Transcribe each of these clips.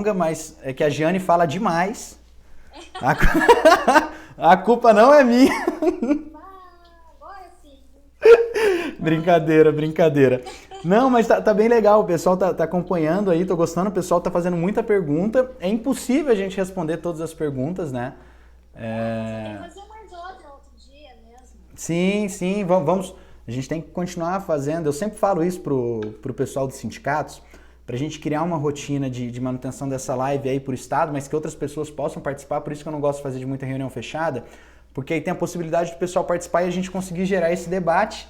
Alvarenga, mas é que a Giane fala demais. A, a culpa não é minha. Agora sim. Brincadeira, brincadeira. Não, mas tá bem legal, o pessoal tá acompanhando aí, tô gostando, o pessoal tá fazendo muita pergunta. É impossível a gente responder todas as perguntas, né? Você tem que fazer mais outra outro dia mesmo. Sim, sim, vamos. A gente tem que continuar fazendo. Eu sempre falo isso pro pessoal dos sindicatos, pra gente criar uma rotina de manutenção dessa live aí por estado, mas que outras pessoas possam participar. Por isso que eu não gosto de fazer de muita reunião fechada, porque aí tem a possibilidade do pessoal participar e a gente conseguir gerar esse debate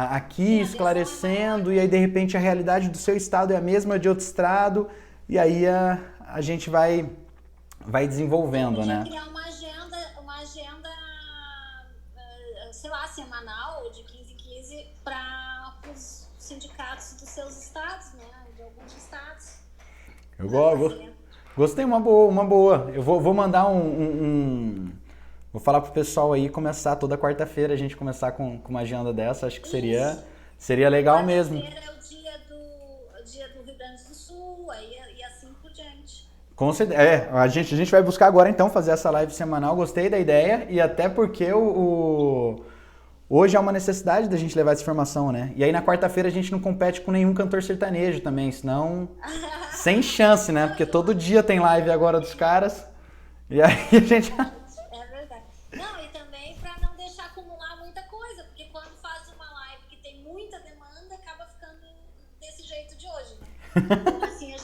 aqui, esclarecendo, e aí de repente a realidade do seu estado é a mesma de outro estado, e aí a gente vai desenvolvendo, né? Criar uma agenda, sei lá, semanal, de 15 em 15, para os sindicatos dos seus estados, né? De alguns estados. Eu gostei, uma boa. Eu vou mandar Vou falar pro pessoal aí começar toda quarta-feira, a gente começar com uma agenda dessa, acho que seria legal mesmo. Quarta-feira é o dia do Rio Grande do Sul, e assim por diante. Com certeza. A gente vai buscar agora então fazer essa live semanal, gostei da ideia, e até porque hoje é uma necessidade da gente levar essa informação, né? E aí na quarta-feira a gente não compete com nenhum cantor sertanejo também, senão sem chance, né? Porque todo dia tem live agora dos caras, e aí a gente... É verdade. Não, e também para não deixar acumular muita coisa, porque quando faz uma live que tem muita demanda, acaba ficando desse jeito de hoje, né? Então assim a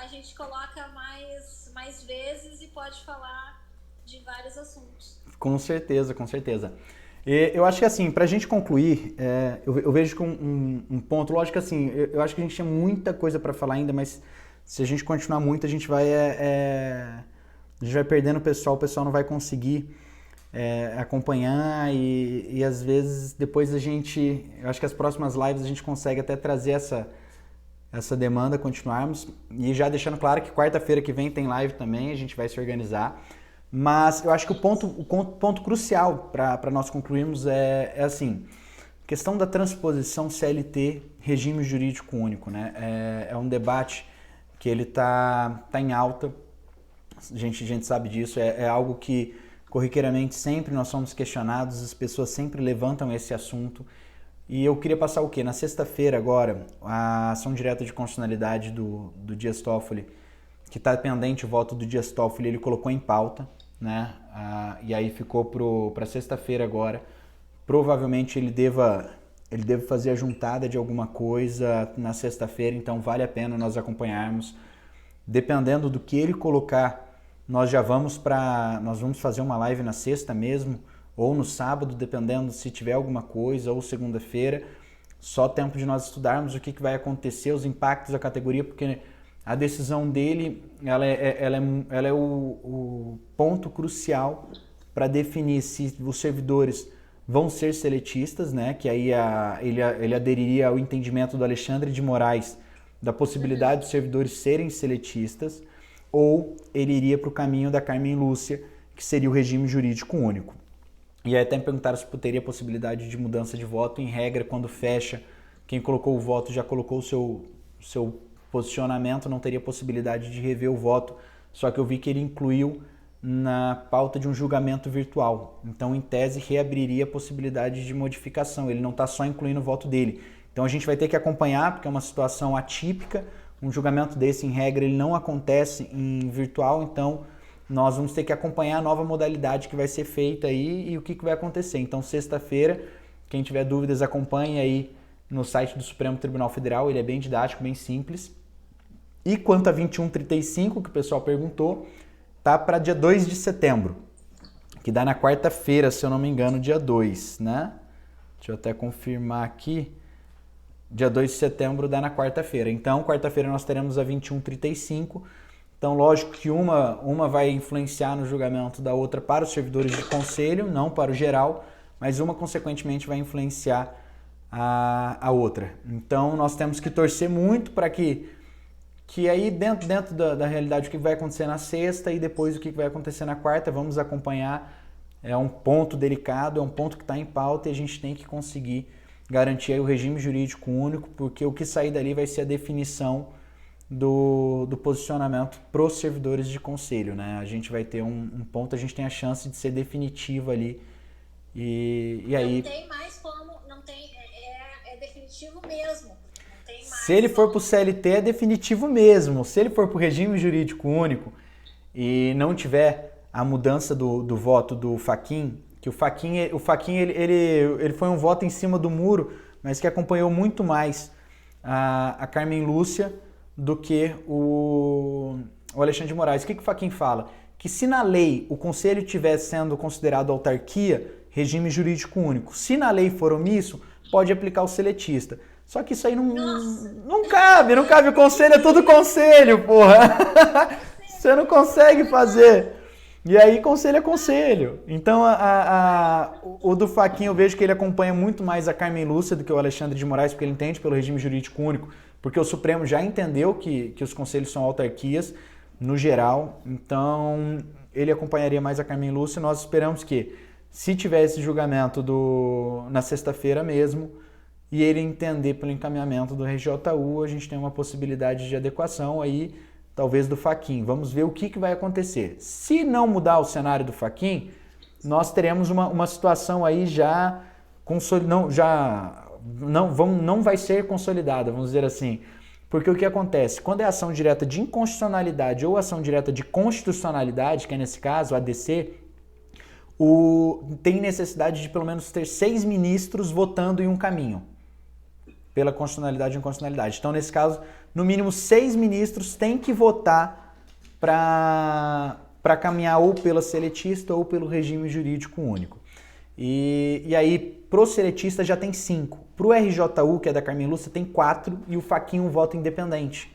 gente coloca mais vezes e pode falar de vários assuntos. Com certeza, com certeza. Eu acho que assim, pra gente concluir, eu vejo que um ponto, lógico que assim, eu acho que a gente tinha muita coisa para falar ainda, mas se a gente continuar muito, a gente vai perdendo o pessoal não vai conseguir acompanhar e às vezes depois eu acho que as próximas lives a gente consegue até trazer essa demanda, continuarmos, e já deixando claro que quarta-feira que vem tem live também, a gente vai se organizar. Mas eu acho que o ponto crucial para nós concluirmos é assim, questão da transposição CLT, regime jurídico único, né? É um debate que ele tá em alta, a gente sabe disso, é algo que corriqueiramente sempre nós somos questionados, as pessoas sempre levantam esse assunto. E eu queria passar o quê? Na sexta-feira agora, a ação direta de constitucionalidade do Dias Toffoli, que está pendente o voto do Dias Toffoli, ele colocou em pauta, né? E aí ficou para sexta-feira agora. Provavelmente ele deva fazer a juntada de alguma coisa na sexta-feira, então vale a pena nós acompanharmos. Dependendo do que ele colocar, nós vamos fazer uma live na sexta mesmo, ou no sábado, dependendo se tiver alguma coisa, ou segunda-feira. Só tempo de nós estudarmos o que vai acontecer, os impactos da categoria, porque a decisão dele ela é o ponto crucial para definir se os servidores vão ser seletistas, né? Que aí ele aderiria ao entendimento do Alexandre de Moraes da possibilidade dos servidores serem seletistas, ou ele iria para o caminho da Carmen Lúcia, que seria o regime jurídico único. E aí até me perguntaram se teria possibilidade de mudança de voto. Em regra, quando fecha, quem colocou o voto já colocou o seu posicionamento, não teria possibilidade de rever o voto, só que eu vi que ele incluiu na pauta de um julgamento virtual. Então, em tese, reabriria a possibilidade de modificação. Ele não está só incluindo o voto dele. Então, a gente vai ter que acompanhar, porque é uma situação atípica. Um julgamento desse, em regra, ele não acontece em virtual, então nós vamos ter que acompanhar a nova modalidade que vai ser feita aí e o que vai acontecer. Então, sexta-feira, quem tiver dúvidas, acompanhe aí no site do Supremo Tribunal Federal, ele é bem didático, bem simples. E quanto a 2135, que o pessoal perguntou, tá para dia 2 de setembro, que dá na quarta-feira, se eu não me engano, dia 2, né? Deixa eu até confirmar aqui. Dia 2 de setembro dá na quarta-feira. Então, quarta-feira nós teremos a 2135. Então, lógico que uma vai influenciar no julgamento da outra para os servidores de conselho, não para o geral, mas uma, consequentemente, vai influenciar a outra. Então, nós temos que torcer muito para que aí dentro da realidade o que vai acontecer na sexta e depois o que vai acontecer na quarta, vamos acompanhar. É um ponto delicado, é um ponto que está em pauta e a gente tem que conseguir garantir aí o regime jurídico único, porque o que sair dali vai ser a definição do posicionamento para os servidores de conselho, né? A gente vai ter um ponto, a gente tem a chance de ser definitivo ali e aí... Não tem mais como, não tem, é definitivo mesmo. Não tem mais se ele for para o CLT é definitivo mesmo. Se ele for para o regime jurídico único e não tiver a mudança do voto do Fachin, que o Fachin ele foi um voto em cima do muro, mas que acompanhou muito mais a Carmen Lúcia do que o Alexandre de Moraes. O que o Fachin fala? Que se na lei o conselho tivesse sendo considerado autarquia, regime jurídico único. Se na lei for omisso, pode aplicar o seletista. Só que isso aí não cabe o conselho, é tudo conselho, porra. Você não consegue fazer. E aí conselho é conselho. Então o do Fachin eu vejo que ele acompanha muito mais a Carmen Lúcia do que o Alexandre de Moraes, porque ele entende pelo regime jurídico único, porque o Supremo já entendeu que os conselhos são autarquias no geral. Então ele acompanharia mais a Carmen Lúcia. Nós esperamos que, se tiver esse julgamento na sexta-feira mesmo, e ele entender pelo encaminhamento do RJU, a gente tem uma possibilidade de adequação aí, talvez do Fachin. Vamos ver o que vai acontecer. Se não mudar o cenário do Fachin, nós teremos uma situação aí não vai ser consolidada, vamos dizer assim. Porque o que acontece? Quando é ação direta de inconstitucionalidade ou ação direta de constitucionalidade, que é nesse caso, ADC, tem necessidade de pelo menos ter 6 ministros votando em um caminho, pela constitucionalidade e inconstitucionalidade. Então, nesse caso, no mínimo 6 ministros têm que votar para caminhar ou pela seletista ou pelo regime jurídico único. E aí, pro seletista já tem 5. Pro RJU, que é da Carmen Lúcia, tem 4 e o Fachin um voto independente.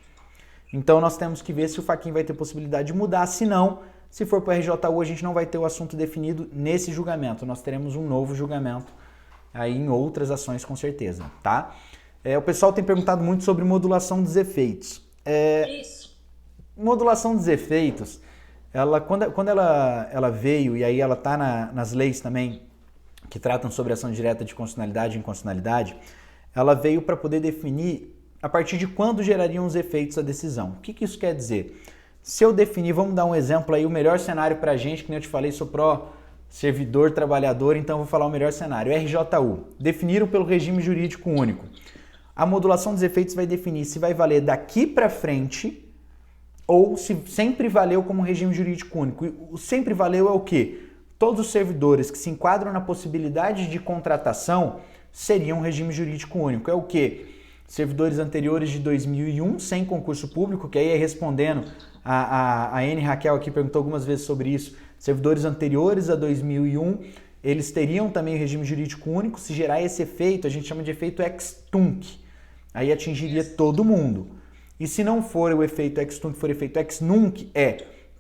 Então, nós temos que ver se o Fachin vai ter possibilidade de mudar. Se não, se for para o RJU, a gente não vai ter o assunto definido nesse julgamento. Nós teremos um novo julgamento aí em outras ações, com certeza, tá? O pessoal tem perguntado muito sobre modulação dos efeitos. Isso. Modulação dos efeitos, quando ela veio, e aí ela está nas leis também, que tratam sobre ação direta de constitucionalidade e inconstitucionalidade, ela veio para poder definir a partir de quando gerariam os efeitos a decisão. O que isso quer dizer? Se eu definir, vamos dar um exemplo aí, o melhor cenário para a gente, que nem eu te falei, sou pró-servidor, trabalhador, então vou falar o melhor cenário. RJU, definiram pelo regime jurídico único. A modulação dos efeitos vai definir se vai valer daqui para frente ou se sempre valeu como regime jurídico único. O sempre valeu é o quê? Todos os servidores que se enquadram na possibilidade de contratação seriam regime jurídico único. É o quê? Servidores anteriores de 2001 sem concurso público, que aí é respondendo, a N. Raquel aqui perguntou algumas vezes sobre isso, servidores anteriores a 2001, eles teriam também regime jurídico único. Se gerar esse efeito, a gente chama de efeito ex-tunc, aí atingiria todo mundo. E se não for o efeito ex-tunc, for efeito ex-nunc,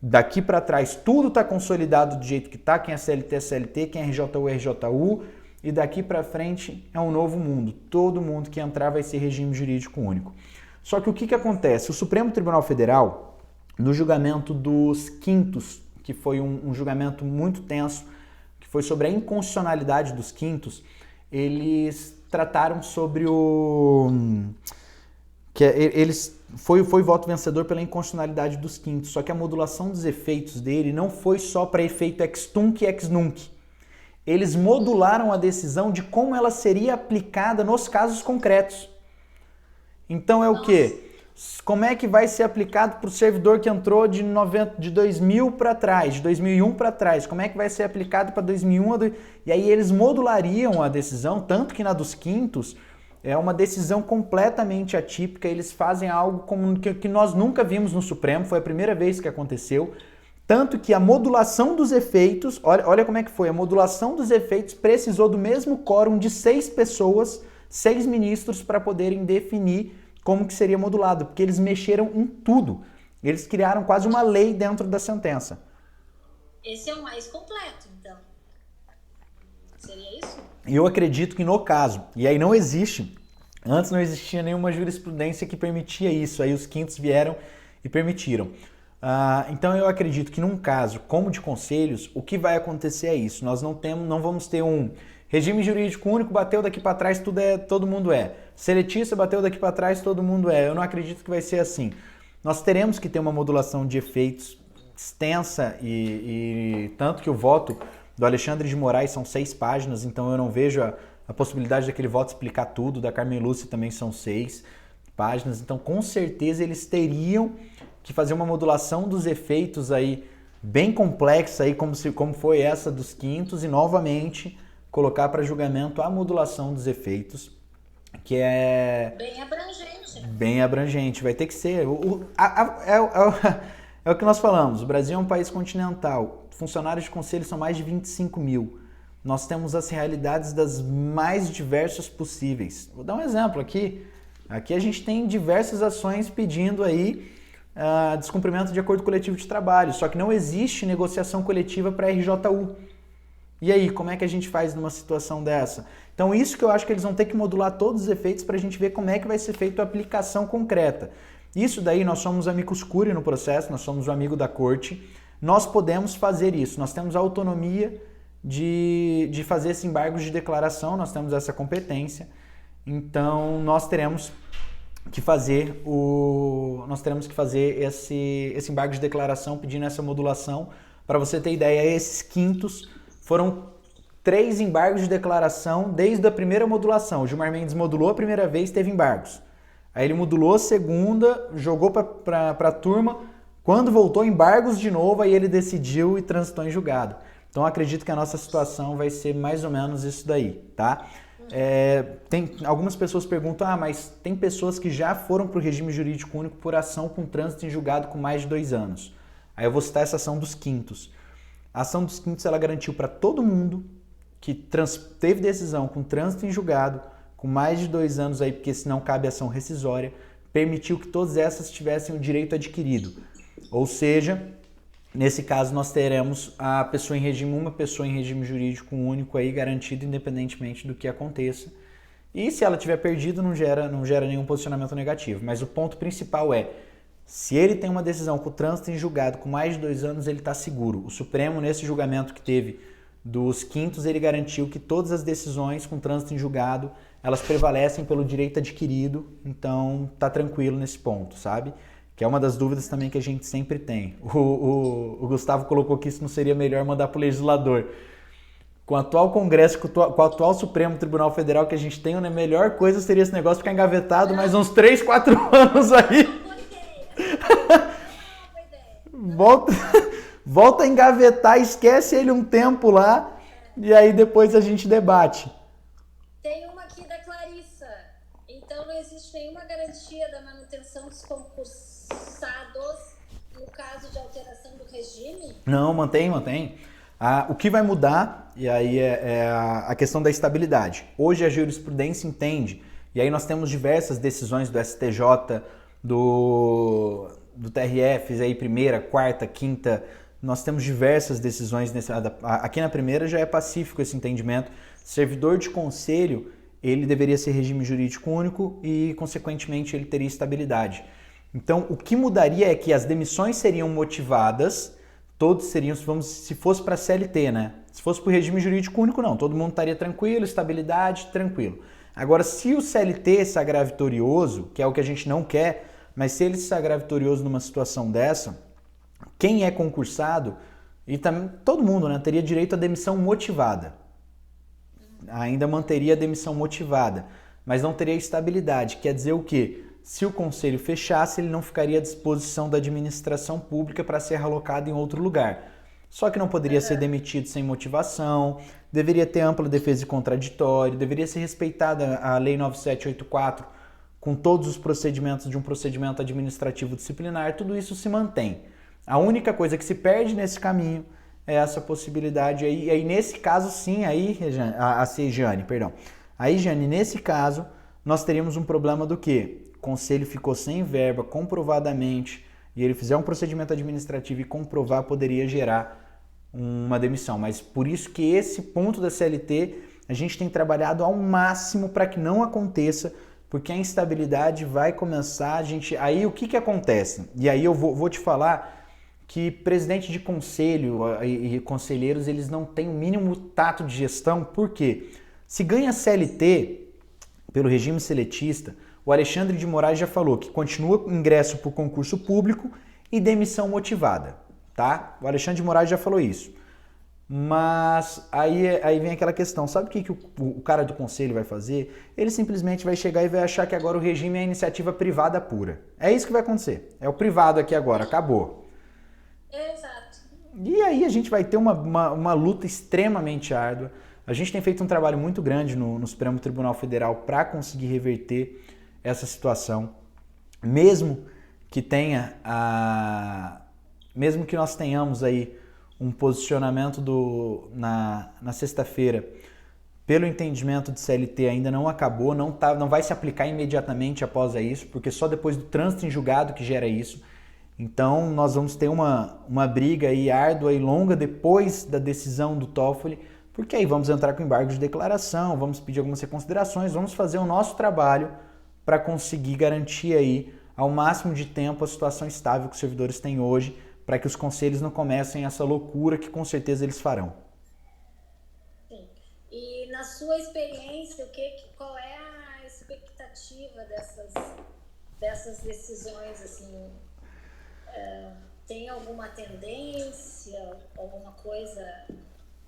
daqui para trás tudo está consolidado do jeito que está, quem é CLT é CLT, quem é RJU é RJU, e daqui para frente é um novo mundo. Todo mundo que entrar vai ser regime jurídico único. Só que o que acontece? O Supremo Tribunal Federal, no julgamento dos quintos, que foi um julgamento muito tenso, que foi sobre a inconstitucionalidade dos quintos, eles trataram sobre foi voto vencedor pela inconstitucionalidade dos quintos, só que a modulação dos efeitos dele não foi só para efeito ex-tunc e ex-nunc. Eles modularam a decisão de como ela seria aplicada nos casos concretos. Então é o quê? Como é que vai ser aplicado para o servidor que entrou de 2000 para trás, de 2001 para trás? Como é que vai ser aplicado para 2001? E aí eles modulariam a decisão, tanto que na dos quintos é uma decisão completamente atípica. Eles fazem algo como que nós nunca vimos no Supremo, foi a primeira vez que aconteceu. Tanto que a modulação dos efeitos, olha como é que foi, a modulação dos efeitos precisou do mesmo quórum de 6 pessoas, 6 ministros, para poderem definir como que seria modulado, porque eles mexeram em tudo. Eles criaram quase uma lei dentro da sentença. Esse é o mais completo, então. Seria isso? E eu acredito que no caso, e aí não existe, antes não existia nenhuma jurisprudência que permitia isso, aí os quintos vieram e permitiram. Então eu acredito que num caso como de conselhos, o que vai acontecer é isso. Nós não vamos ter um Regime jurídico único, bateu daqui para trás, todo mundo é. Seletista, bateu daqui para trás, todo mundo é. Eu não acredito que vai ser assim. Nós teremos que ter uma modulação de efeitos extensa e tanto que o voto do Alexandre de Moraes são 6 páginas, então eu não vejo a possibilidade daquele voto explicar tudo. Da Carmen Lúcia também são 6 páginas, então com certeza eles teriam que fazer uma modulação dos efeitos aí bem complexa, aí, como foi essa dos quintos, e novamente colocar para julgamento a modulação dos efeitos, que é... Bem abrangente. Bem abrangente, vai ter que ser. É o que nós falamos, o Brasil é um país continental, funcionários de conselho são mais de 25 mil. Nós temos as realidades das mais diversas possíveis. Vou dar um exemplo aqui. Aqui a gente tem diversas ações pedindo aí descumprimento de acordo coletivo de trabalho, só que não existe negociação coletiva para RJU. E aí, como é que a gente faz numa situação dessa? Então isso que eu acho que eles vão ter que modular todos os efeitos para a gente ver como é que vai ser feita a aplicação concreta. Isso daí nós somos amicus curiae no processo, nós somos o amigo da corte, nós podemos fazer isso, nós temos a autonomia de fazer esse embargo de declaração, nós temos essa competência, então nós teremos que fazer esse embargo de declaração pedindo essa modulação. Para você ter ideia, esses quintos foram 3 embargos de declaração desde a primeira modulação. O Gilmar Mendes modulou a primeira vez, teve embargos. Aí ele modulou a segunda, jogou para a turma. Quando voltou, embargos de novo, aí ele decidiu e transitou em julgado. Então acredito que a nossa situação vai ser mais ou menos isso daí, tá? Algumas pessoas perguntam, mas tem pessoas que já foram para o regime jurídico único por ação com trânsito em julgado com mais de 2 anos. Aí eu vou citar essa ação dos quintos. A ação dos quintos ela garantiu para todo mundo que teve decisão com trânsito em julgado com mais de 2 anos, aí, porque senão cabe ação rescisória, permitiu que todas essas tivessem o direito adquirido. Ou seja, nesse caso nós teremos uma pessoa em regime jurídico único aí garantido independentemente do que aconteça. E se ela tiver perdido não gera nenhum posicionamento negativo. Mas o ponto principal é, se ele tem uma decisão com trânsito em julgado com mais de 2 anos, ele está seguro. O Supremo, nesse julgamento que teve dos quintos, ele garantiu que todas as decisões com trânsito em julgado, elas prevalecem pelo direito adquirido, então tá tranquilo nesse ponto, sabe? Que é uma das dúvidas também que a gente sempre tem. O Gustavo colocou que isso não seria melhor mandar para o legislador. Com o atual Congresso, com o atual Supremo Tribunal Federal que a gente tem, a melhor coisa seria esse negócio ficar engavetado mais uns 3, 4 anos aí. Volta a engavetar, esquece ele um tempo lá e aí depois a gente debate. Tem uma aqui da Clarissa. Então não existe nenhuma garantia da manutenção dos concursados no caso de alteração do regime? Não, mantém. O que vai mudar, e aí é a questão da estabilidade. Hoje a jurisprudência entende, e aí nós temos diversas decisões do STJ, do TRF, aí primeira, quarta, quinta, nós temos diversas decisões. Aqui na primeira já é pacífico esse entendimento. Servidor de conselho, ele deveria ser regime jurídico único e, consequentemente, ele teria estabilidade. Então, o que mudaria é que as demissões seriam motivadas, todos seriam, se fosse para CLT, né? Se fosse para o regime jurídico único, não. Todo mundo estaria tranquilo, estabilidade, tranquilo. Agora, se o CLT sagrar vitorioso, que é o que a gente não quer, mas se ele se sagrar vitorioso numa situação dessa, quem é concursado, e também todo mundo, né, teria direito à demissão motivada. Ainda manteria a demissão motivada, mas não teria estabilidade. Quer dizer o quê? Se o conselho fechasse, ele não ficaria à disposição da administração pública para ser realocado em outro lugar. Só que não poderia ser demitido sem motivação, deveria ter ampla defesa e contraditório, deveria ser respeitada a Lei 9784 com todos os procedimentos de um procedimento administrativo disciplinar, tudo isso se mantém. A única coisa que se perde nesse caminho é essa possibilidade aí. E aí, nesse caso, sim, aí, Jane, nesse caso, nós teríamos um problema do quê? O conselho ficou sem verba, comprovadamente, e ele fizer um procedimento administrativo e comprovar, poderia gerar uma demissão. Mas por isso que esse ponto da CLT, a gente tem trabalhado ao máximo para que não aconteça, porque a instabilidade vai começar, aí o que acontece? E aí eu vou te falar que presidente de conselho e conselheiros, eles não têm o mínimo tato de gestão. Por quê? Se ganha CLT pelo regime seletista, o Alexandre de Moraes já falou que continua ingresso por concurso público e demissão motivada, tá? O Alexandre de Moraes já falou isso. Mas aí vem aquela questão, sabe o que o cara do conselho vai fazer? Ele simplesmente vai chegar e vai achar que agora o regime é iniciativa privada pura. É isso que vai acontecer. É o privado aqui agora, acabou. Exato. E aí a gente vai ter uma luta extremamente árdua. A gente tem feito um trabalho muito grande no Supremo Tribunal Federal para conseguir reverter essa situação. Mesmo que nós tenhamos aí um posicionamento na sexta-feira pelo entendimento de CLT ainda não acabou, não vai se aplicar imediatamente após isso, porque só depois do trânsito em julgado que gera isso. Então nós vamos ter uma briga aí árdua e longa depois da decisão do Toffoli, porque aí vamos entrar com embargo de declaração, vamos pedir algumas reconsiderações, vamos fazer o nosso trabalho para conseguir garantir aí ao máximo de tempo a situação estável que os servidores têm hoje, para que os conselhos não comecem essa loucura que com certeza eles farão. Sim. E na sua experiência, qual é a expectativa dessas decisões? Assim, tem alguma tendência, alguma coisa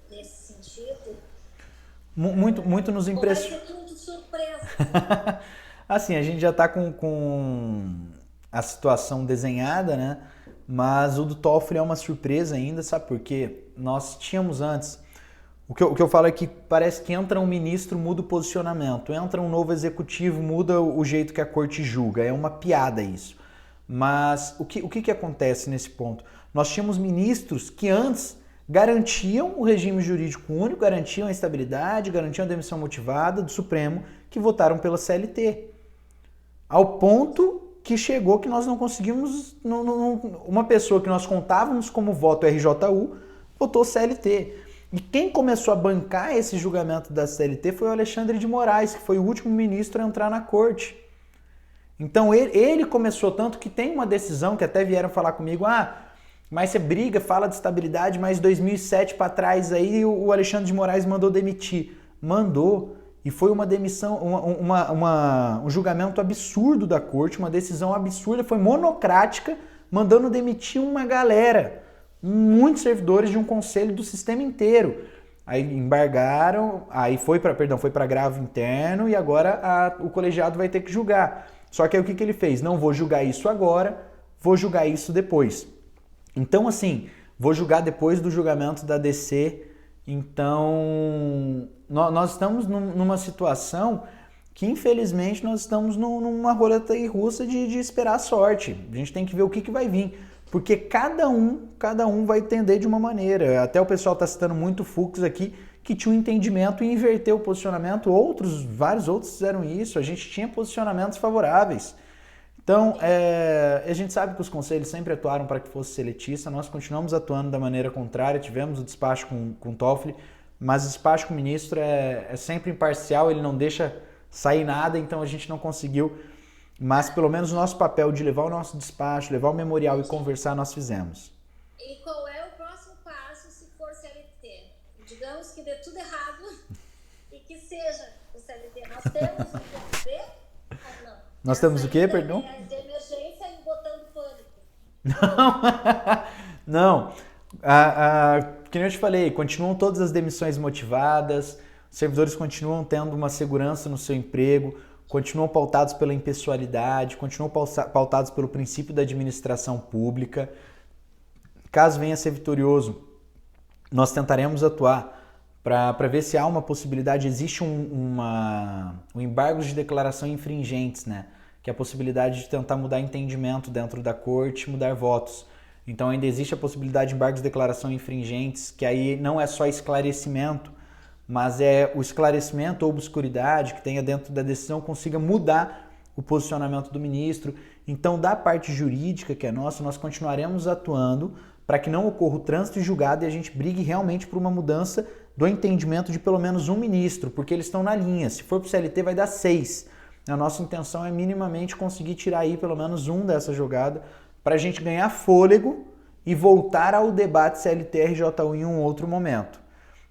nesse sentido? Muito nos impressiona. Vai ser tudo surpresa. Assim, a gente já está com a situação desenhada, né? Mas o do Toffoli é uma surpresa ainda, sabe por quê? Nós tínhamos antes, o que eu falo é que parece que entra um ministro, muda o posicionamento, entra um novo executivo, muda o jeito que a corte julga, é uma piada isso. Mas o que acontece nesse ponto? Nós tínhamos ministros que antes garantiam o regime jurídico único, garantiam a estabilidade, garantiam a demissão motivada do Supremo, que votaram pela CLT. Ao ponto que chegou que nós não conseguimos, uma pessoa que nós contávamos como voto RJU, votou CLT. E quem começou a bancar esse julgamento da CLT foi o Alexandre de Moraes, que foi o último ministro a entrar na corte. Então ele começou, tanto que tem uma decisão que até vieram falar comigo, mas você briga, fala de estabilidade, mas 2007 para trás aí o Alexandre de Moraes mandou demitir. Mandou. E foi uma demissão, um julgamento absurdo da corte, uma decisão absurda, foi monocrática, mandando demitir uma galera, muitos servidores de um conselho do sistema inteiro. Aí embargaram, aí foi para agravo interno e agora o colegiado vai ter que julgar. Só que aí o que ele fez? Não vou julgar isso agora, vou julgar isso depois. Então assim, vou julgar depois do julgamento da DC. Então, nós estamos numa situação que, infelizmente, nós estamos numa roleta russa de esperar a sorte. A gente tem que ver o que vai vir, porque cada um vai entender de uma maneira. Até o pessoal está citando muito o Fux aqui, que tinha um entendimento e inverteu o posicionamento. Vários outros fizeram isso. A gente tinha posicionamentos favoráveis. Então, a gente sabe que os conselhos sempre atuaram para que fosse seletista, nós continuamos atuando da maneira contrária, tivemos o despacho com o Toffoli, mas o despacho com o ministro é sempre imparcial, ele não deixa sair nada, então a gente não conseguiu, mas pelo menos o nosso papel de levar o nosso despacho, levar o memorial e conversar, nós fizemos. E qual é o próximo passo se for CLT? Digamos que dê tudo errado e que seja o CLT. Nós temos um plano B ou não? Nós temos o quê, perdão? De emergência e botando pânico. Não. Que nem eu te falei, continuam todas as demissões motivadas, os servidores continuam tendo uma segurança no seu emprego, continuam pautados pela impessoalidade, continuam pautados pelo princípio da administração pública. Caso venha a ser vitorioso, nós tentaremos atuar para ver se há uma possibilidade, existe um embargo de declaração infringentes, né? Que é a possibilidade de tentar mudar entendimento dentro da corte, mudar votos. Então ainda existe a possibilidade de embargo de declaração infringentes, que aí não é só esclarecimento, mas é o esclarecimento ou obscuridade que tenha dentro da decisão consiga mudar o posicionamento do ministro. Então da parte jurídica, que é nossa, nós continuaremos atuando para que não ocorra o trânsito julgado e a gente brigue realmente por uma mudança do entendimento de pelo menos um ministro, porque eles estão na linha. Se for para o CLT vai dar 6. A nossa intenção é minimamente conseguir tirar aí pelo menos um dessa jogada para a gente ganhar fôlego e voltar ao debate CLT-RJU em um outro momento.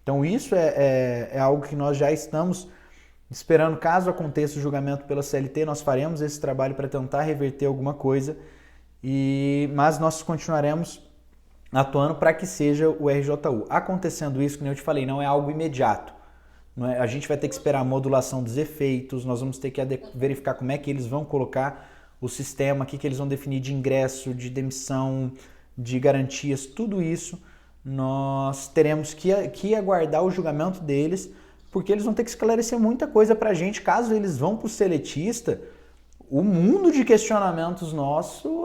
Então isso é algo que nós já estamos esperando. Caso aconteça o julgamento pela CLT, nós faremos esse trabalho para tentar reverter alguma coisa, mas nós continuaremos atuando para que seja o RJU. Acontecendo isso, como eu te falei, não é algo imediato. Não é? A gente vai ter que esperar a modulação dos efeitos, nós vamos ter que verificar como é que eles vão colocar o sistema, o que eles vão definir de ingresso, de demissão, de garantias, tudo isso nós teremos que aguardar o julgamento deles, porque eles vão ter que esclarecer muita coisa para a gente. Caso eles vão para o seletista, o mundo de questionamentos nosso,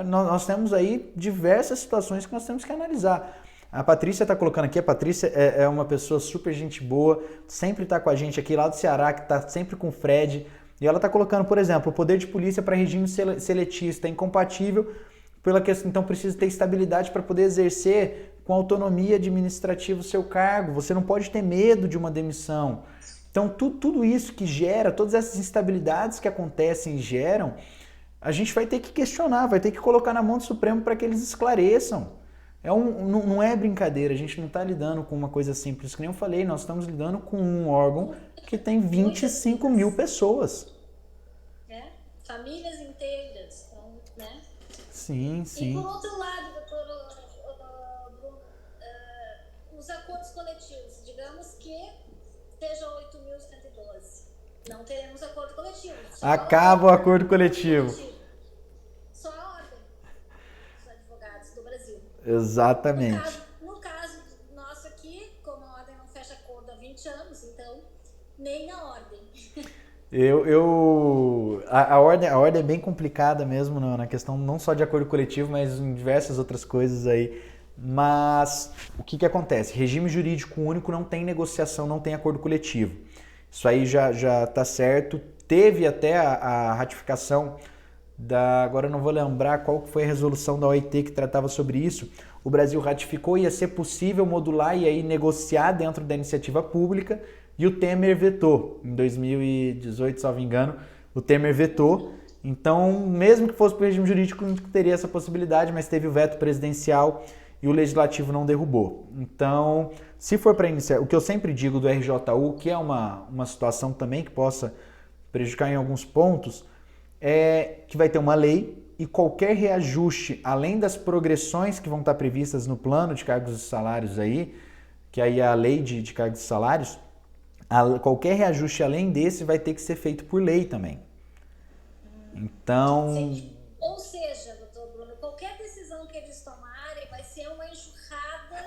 nós temos aí diversas situações que nós temos que analisar. A Patrícia está colocando aqui, a Patrícia é uma pessoa super gente boa, sempre está com a gente aqui lá do Ceará, que está sempre com o Fred, e ela está colocando, por exemplo, o poder de polícia para regime seletista é incompatível pela questão, então precisa ter estabilidade para poder exercer com autonomia administrativa o seu cargo, você não pode ter medo de uma demissão. Então tudo isso que gera, todas essas instabilidades que acontecem e geram, a gente vai ter que questionar, vai ter que colocar na mão do Supremo para que eles esclareçam. Não é brincadeira, a gente não está lidando com uma coisa simples, que nem eu falei, nós estamos lidando com um órgão que tem 25 mil pessoas. Famílias inteiras, então, né? Sim. E por outro lado, doutor Bruno, os acordos coletivos, digamos que seja 8.112, não teremos acordo coletivo. Acaba o acordo coletivo. Só a ordem dos advogados do Brasil. Exatamente. No caso nosso aqui, como a ordem não fecha acordo há 20 anos, então nem a ordem. A ordem é bem complicada mesmo na questão não só de acordo coletivo, mas em diversas outras coisas aí. Mas o que acontece? Regime jurídico único não tem negociação, não tem acordo coletivo. Isso aí já está certo. Teve até a ratificação agora eu não vou lembrar qual foi a resolução da OIT que tratava sobre isso. O Brasil ratificou, ia ser possível modular e aí negociar dentro da iniciativa pública, e o Temer vetou. Em 2018, salvo engano, o Temer vetou. Então, mesmo que fosse para o regime jurídico, não teria essa possibilidade, mas teve o veto presidencial e o legislativo não derrubou. Então, se for para iniciar, o que eu sempre digo do RJU, que é uma situação também que possa prejudicar em alguns pontos, é que vai ter uma lei e qualquer reajuste, além das progressões que vão estar previstas no plano de cargos e salários aí, que aí é a lei de cargos e salários, qualquer reajuste além desse vai ter que ser feito por lei também. Então... Ou seja, doutor Bruno, qualquer decisão que eles tomarem vai ser uma enxurrada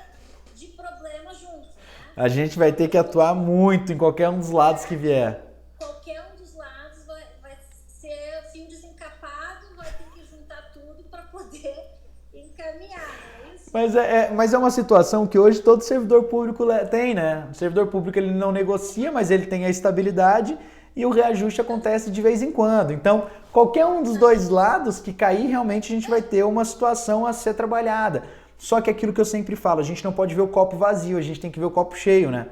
de problemas juntos, né? A gente vai ter que atuar muito em qualquer um dos lados que vier. Qualquer um dos lados vai ser fio desencapado, vai ter que juntar tudo para poder encaminhar, não é isso? Mas é uma situação que hoje todo servidor público tem, né? O servidor público ele não negocia, mas ele tem a estabilidade e o reajuste acontece de vez em quando. Então, qualquer um dos dois lados que cair, realmente a gente vai ter uma situação a ser trabalhada. Só que aquilo que eu sempre falo, a gente não pode ver o copo vazio, a gente tem que ver o copo cheio, né?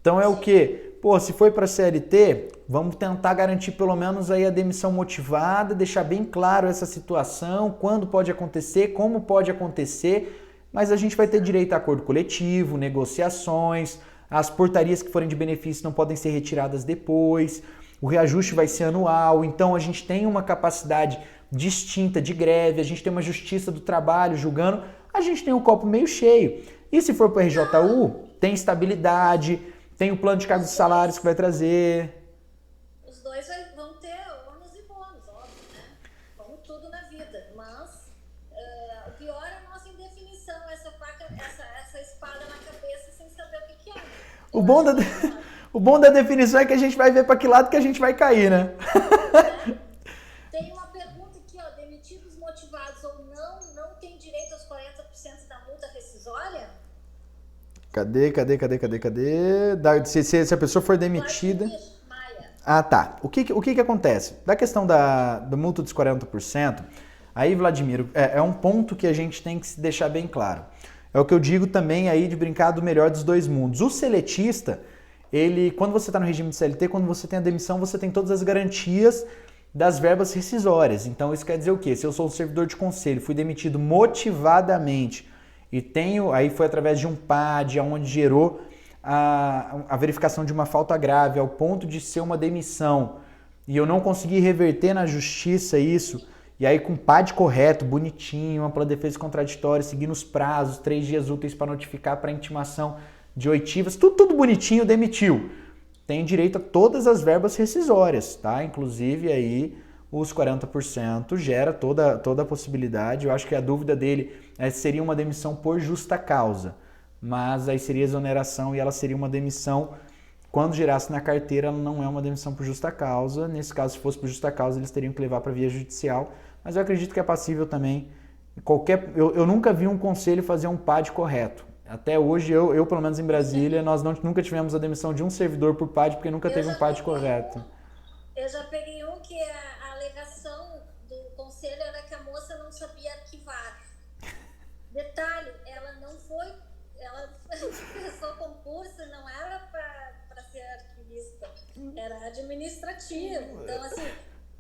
Então é o quê? Pô, se foi para a CLT, vamos tentar garantir pelo menos aí a demissão motivada, deixar bem claro essa situação, quando pode acontecer, como pode acontecer, mas a gente vai ter direito a acordo coletivo, negociações, as portarias que forem de benefício não podem ser retiradas depois, o reajuste vai ser anual, então a gente tem uma capacidade distinta de greve, a gente tem uma justiça do trabalho julgando, a gente tem um copo meio cheio. E se for para o RJU, tem estabilidade, tem o plano de cargos e salários que vai trazer. Os dois vão ter ônus e bônus, óbvio, né? Como tudo na vida. Mas o pior é a nossa indefinição, essa espada na cabeça sem saber o que é. O bom da definição é que a gente vai ver para que lado que a gente vai cair, né? Tem uma pergunta aqui, ó. Demitidos motivados ou não têm direito aos 40% da multa rescisória? Cadê? Se a pessoa for demitida... Ah, tá. O que acontece? Da questão da multa dos 40%, aí, Vladimir, é um ponto que a gente tem que se deixar bem claro. É o que eu digo também aí de brincar do melhor dos dois mundos. O seletista, quando você está no regime de CLT, quando você tem a demissão, você tem todas as garantias das verbas rescisórias. Então, isso quer dizer o quê? Se eu sou um servidor de conselho, fui demitido motivadamente e aí foi através de um PAD, onde gerou a verificação de uma falta grave ao ponto de ser uma demissão e eu não conseguir reverter na justiça isso, e aí com o PAD correto, bonitinho, ampla defesa contraditória, seguindo os prazos, 3 dias úteis para notificar para intimação de oitivas, tudo bonitinho, demitiu. Tem direito a todas as verbas rescisórias, tá? Inclusive aí os 40% gera toda a possibilidade. Eu acho que a dúvida dele seria uma demissão por justa causa, mas aí seria exoneração e ela seria uma demissão, quando girasse na carteira, ela não é uma demissão por justa causa. Nesse caso, se fosse por justa causa, eles teriam que levar para via judicial, mas eu acredito que é passível também. Eu nunca vi um conselho fazer um PAD correto. Até hoje, eu pelo menos em Brasília, nós nunca tivemos a demissão de um servidor por PAD, porque nunca teve um PAD correto. Eu já peguei um que a alegação do conselho era que a moça não sabia arquivar. Detalhe, ela prestou concurso e não era para ser arquivista, era administrativo. Então, assim,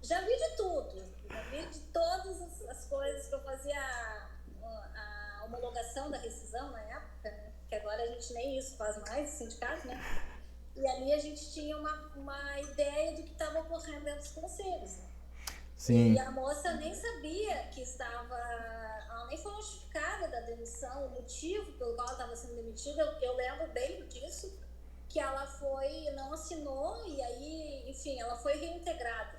já vi de tudo. Já vi de todas as coisas que eu fazia a homologação da rescisão na época, né? Que agora a gente nem isso faz mais, sindicato, né? E ali a gente tinha uma ideia do que estava ocorrendo dentro dos conselhos. Né? Sim. E a moça nem sabia que ela nem foi notificada da demissão, o motivo pelo qual ela estava sendo demitida. Eu lembro bem disso, que ela não assinou e aí, enfim, ela foi reintegrada,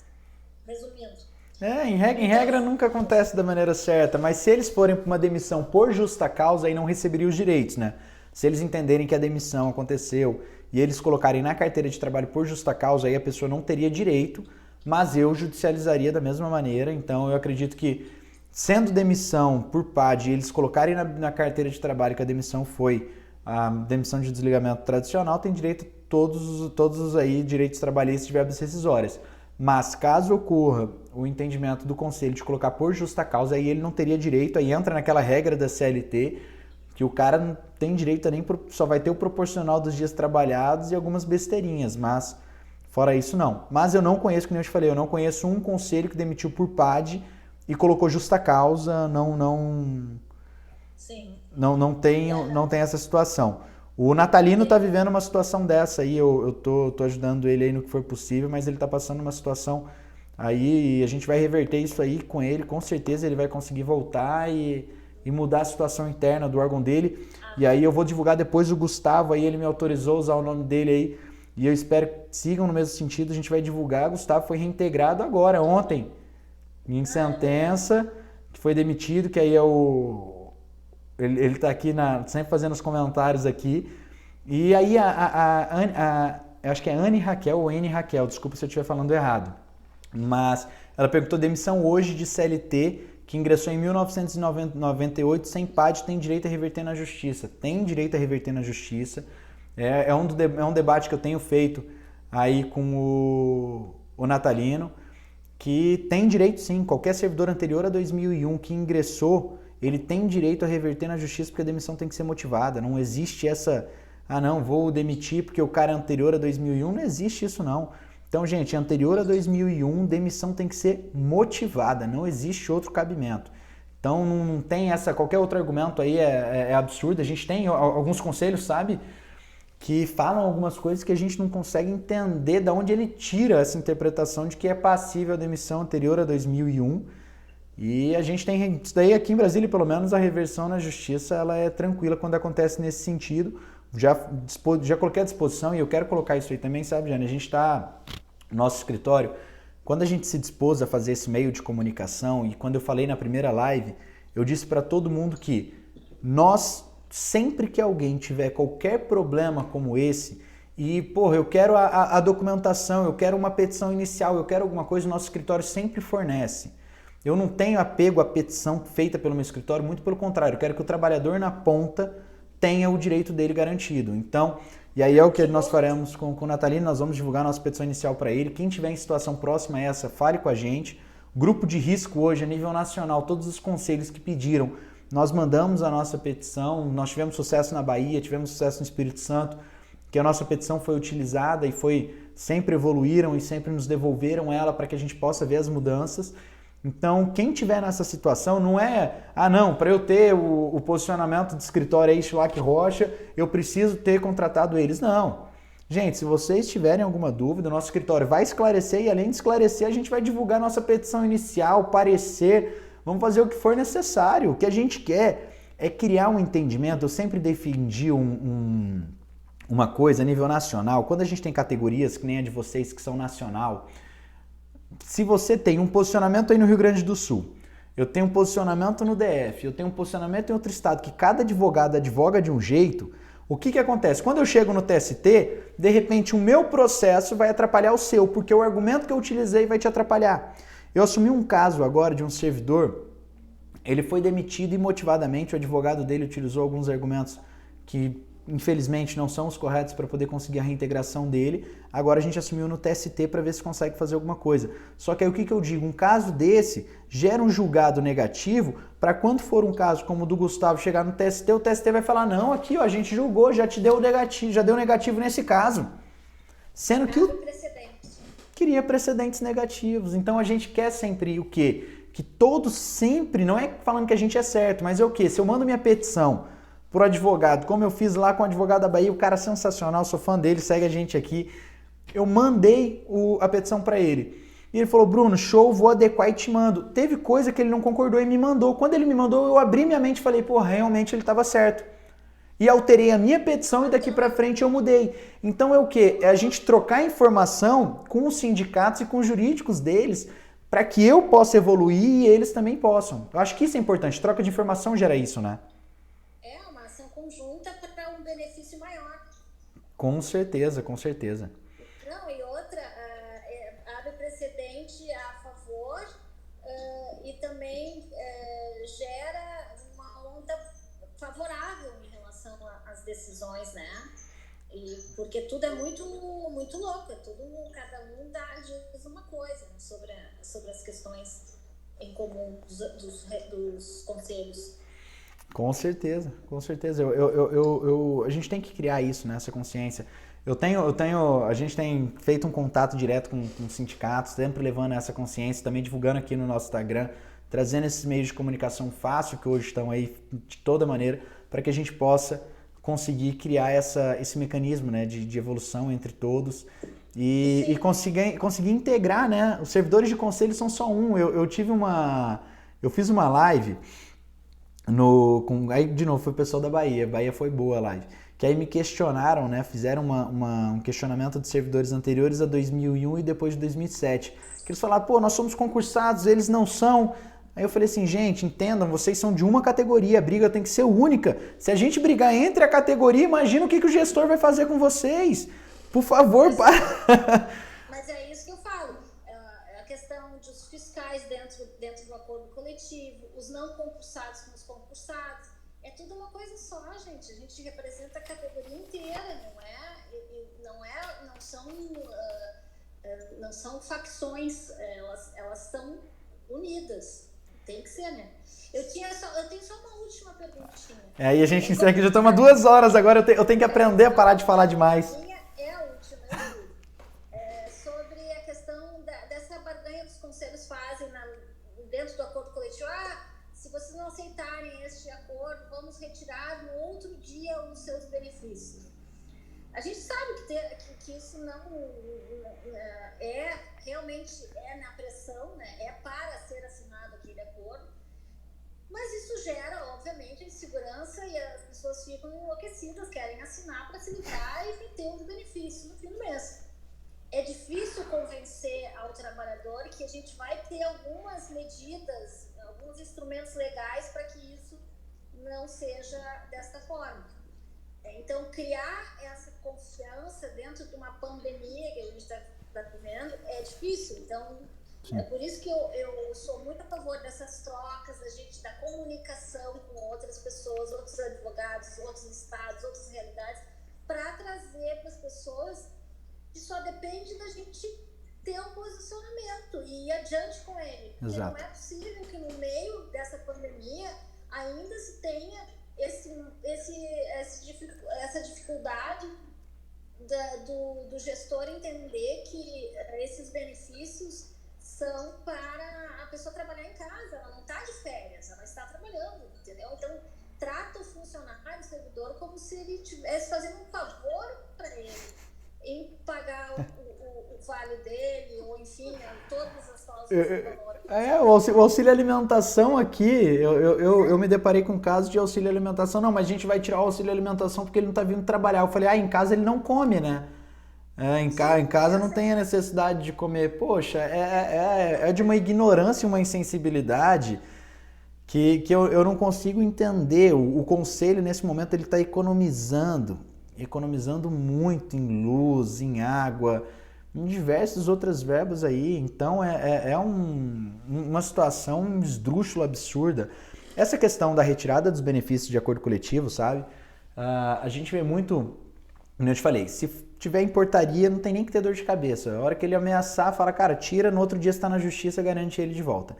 resumindo. Em regra nunca acontece da maneira certa, mas se eles forem para uma demissão por justa causa, aí não receberiam os direitos, né? Se eles entenderem que a demissão aconteceu e eles colocarem na carteira de trabalho por justa causa, aí a pessoa não teria direito, mas eu judicializaria da mesma maneira. Então eu acredito que, sendo demissão por PAD, eles colocarem na carteira de trabalho que a demissão foi a demissão de desligamento tradicional, tem direito a todos os aí direitos trabalhistas de verbas rescisórias. Mas caso ocorra o entendimento do conselho de colocar por justa causa, aí ele não teria direito, aí entra naquela regra da CLT, que o cara não tem direito a só vai ter o proporcional dos dias trabalhados e algumas besteirinhas, mas fora isso não. Mas eu não conheço, como eu te falei, eu não conheço um conselho que demitiu por PAD e colocou justa causa, Sim. Não tem essa situação. O Natalino está vivendo uma situação dessa aí, eu tô ajudando ele aí no que for possível, mas ele está passando uma situação aí e a gente vai reverter isso aí com ele, com certeza ele vai conseguir voltar e mudar a situação interna do órgão dele. E aí eu vou divulgar depois o Gustavo, aí ele me autorizou a usar o nome dele aí, e eu espero que sigam no mesmo sentido, a gente vai divulgar. O Gustavo foi reintegrado agora, ontem, em sentença, que foi demitido, que aí é ele está aqui sempre fazendo os comentários aqui. E aí eu acho que é Anne Raquel ou N Raquel, desculpa se eu estiver falando errado. Mas ela perguntou: demissão hoje de CLT que ingressou em 1998 sem PAD tem direito a reverter na justiça? Tem direito a reverter na justiça. É um debate que eu tenho feito aí com o Natalino, que tem direito sim, qualquer servidor anterior a 2001 que ingressou, ele tem direito a reverter na justiça, porque a demissão tem que ser motivada. Não existe essa, não, vou demitir porque o cara é anterior a 2001, não existe isso não. Então, gente, anterior a 2001, demissão tem que ser motivada, não existe outro cabimento. Então, não tem qualquer outro argumento aí é absurdo. A gente tem alguns conselhos, sabe, que falam algumas coisas que a gente não consegue entender de onde ele tira essa interpretação de que é passível a demissão anterior a 2001. E a gente tem isso daí aqui em Brasília, pelo menos a reversão na justiça, ela é tranquila quando acontece nesse sentido. Já coloquei à disposição e eu quero colocar isso aí também, sabe, Jane? A gente está no nosso escritório, quando a gente se dispôs a fazer esse meio de comunicação, e quando eu falei na primeira live, eu disse para todo mundo que nós, sempre que alguém tiver qualquer problema como esse, e, porra, eu quero a documentação, eu quero uma petição inicial, eu quero alguma coisa, o nosso escritório sempre fornece. Eu não tenho apego à petição feita pelo meu escritório, muito pelo contrário, eu quero que o trabalhador na ponta tenha o direito dele garantido. Então, e aí é o que nós faremos com o Natalino, nós vamos divulgar a nossa petição inicial para ele. Quem tiver em situação próxima a essa, fale com a gente. Grupo de risco hoje, a nível nacional, todos os conselhos que pediram, nós mandamos a nossa petição, nós tivemos sucesso na Bahia, tivemos sucesso no Espírito Santo, que a nossa petição foi utilizada e sempre evoluíram e sempre nos devolveram ela para que a gente possa ver as mudanças. Então, quem tiver nessa situação não é, não, para eu ter o posicionamento de escritório aí, Schlack Rocha, eu preciso ter contratado eles. Não. Gente, se vocês tiverem alguma dúvida, o nosso escritório vai esclarecer e além de esclarecer, a gente vai divulgar nossa petição inicial, parecer, vamos fazer o que for necessário. O que a gente quer é criar um entendimento. Eu sempre defendi uma coisa a nível nacional. Quando a gente tem categorias, que nem a de vocês, que são nacional, se você tem um posicionamento aí no Rio Grande do Sul, eu tenho um posicionamento no DF, eu tenho um posicionamento em outro estado, que cada advogado advoga de um jeito, o que acontece? Quando eu chego no TST, de repente o meu processo vai atrapalhar o seu, porque o argumento que eu utilizei vai te atrapalhar. Eu assumi um caso agora de um servidor, ele foi demitido imotivadamente, o advogado dele utilizou alguns argumentos que infelizmente não são os corretos para poder conseguir a reintegração dele. Agora a gente assumiu no TST para ver se consegue fazer alguma coisa. Só que aí o que eu digo? Um caso desse gera um julgado negativo para quando for um caso como o do Gustavo chegar no TST, o TST vai falar, não, aqui ó, a gente julgou, já te deu negativo, já deu negativo nesse caso. Sendo que queria precedentes negativos. Então a gente quer sempre o quê? Que todos sempre, não é falando que a gente é certo, mas é o quê? Se eu mando minha petição pro advogado, como eu fiz lá com o advogado da Bahia, o cara é sensacional, sou fã dele, segue a gente aqui. Eu mandei a petição para ele. E ele falou, Bruno, show, vou adequar e te mando. Teve coisa que ele não concordou e me mandou. Quando ele me mandou, eu abri minha mente e falei, pô, realmente ele estava certo. E alterei a minha petição e daqui para frente eu mudei. Então é o quê? É a gente trocar informação com os sindicatos e com os jurídicos deles para que eu possa evoluir e eles também possam. Eu acho que isso é importante. Troca de informação gera isso, né? Conjunta para um benefício maior. Com certeza, com certeza. Não, e outra, abre precedente a favor e também gera uma onda favorável em relação às decisões, né? Porque tudo é muito, muito louco, cada um diz uma coisa, né, sobre as questões em comum dos conselhos. Com certeza, com certeza. A gente tem que criar isso, né, essa consciência. A gente tem feito um contato direto com sindicatos, sempre levando essa consciência, também divulgando aqui no nosso Instagram, trazendo esses meios de comunicação fácil que hoje estão aí de toda maneira, para que a gente possa conseguir criar esse mecanismo, né, de evolução entre todos e conseguir integrar, né? Os servidores de conselho são só um. Eu fiz uma live aí de novo foi o pessoal da Bahia. Bahia foi boa a live. Que aí me questionaram, né? Fizeram um questionamento de servidores anteriores a 2001 e depois de 2007. Que eles falaram, pô, nós somos concursados, eles não são. Aí eu falei assim, gente, entendam, vocês são de uma categoria, a briga tem que ser única. Se a gente brigar entre a categoria, imagina o que o gestor vai fazer com vocês. Por favor, Mas é isso que eu falo. A questão dos fiscais dentro do acordo coletivo, os não concursados com os concursados, é tudo uma coisa só, gente. A gente representa a categoria inteira, não são facções, elas estão unidas. Tem que ser, né? Eu tenho só uma última perguntinha. Aí a gente encerra que já estamos 2 horas, agora eu tenho que aprender a parar de falar demais. É a última, sobre a questão dessa barganha que os conselhos fazem dentro do acordo coletivo. Se vocês não aceitarem este acordo, vamos retirar no outro dia os seus benefícios. A gente sabe que isso não realmente na pressão, né? É para ser assinado aquele acordo, mas isso gera, obviamente, insegurança e as pessoas ficam enlouquecidas, querem assinar para se livrar e ter os benefícios no fim do mês. É difícil convencer ao trabalhador que a gente vai ter algumas medidas, alguns instrumentos legais para que isso não seja desta forma. Então, criar essa confiança dentro de uma pandemia que a gente está vivendo é difícil. Então, é por isso que eu sou muito a favor dessas trocas, da comunicação com outras pessoas, outros advogados, outros estados, outras realidades, para trazer para as pessoas que só depende da gente ter um posicionamento e ir adiante com ele. Porque não é possível que no meio dessa pandemia ainda se tenha essa dificuldade do gestor entender que esses benefícios são para a pessoa trabalhar em casa, ela não está de férias, ela está trabalhando, entendeu? Então, trata o funcionário, o servidor, como se ele estivesse fazendo um favor para ele, em pagar o vale dele, ou enfim, todas as cláusulas de valor. O auxílio alimentação aqui, eu me deparei com um caso de auxílio alimentação, não, mas a gente vai tirar o auxílio alimentação porque ele não está vindo trabalhar. Eu falei, em casa ele não come, né? Em casa não tem a necessidade de comer. Poxa, é de uma ignorância, uma insensibilidade que eu não consigo entender. O conselho, nesse momento, ele está economizando muito em luz, em água, em diversas outras verbas aí. Então, uma situação esdrúxula, absurda. Essa questão da retirada dos benefícios de acordo coletivo, sabe? A gente vê muito, como eu te falei, se tiver em portaria, não tem nem que ter dor de cabeça. A hora que ele ameaçar, fala, cara, tira, no outro dia você está na justiça, garante ele de volta.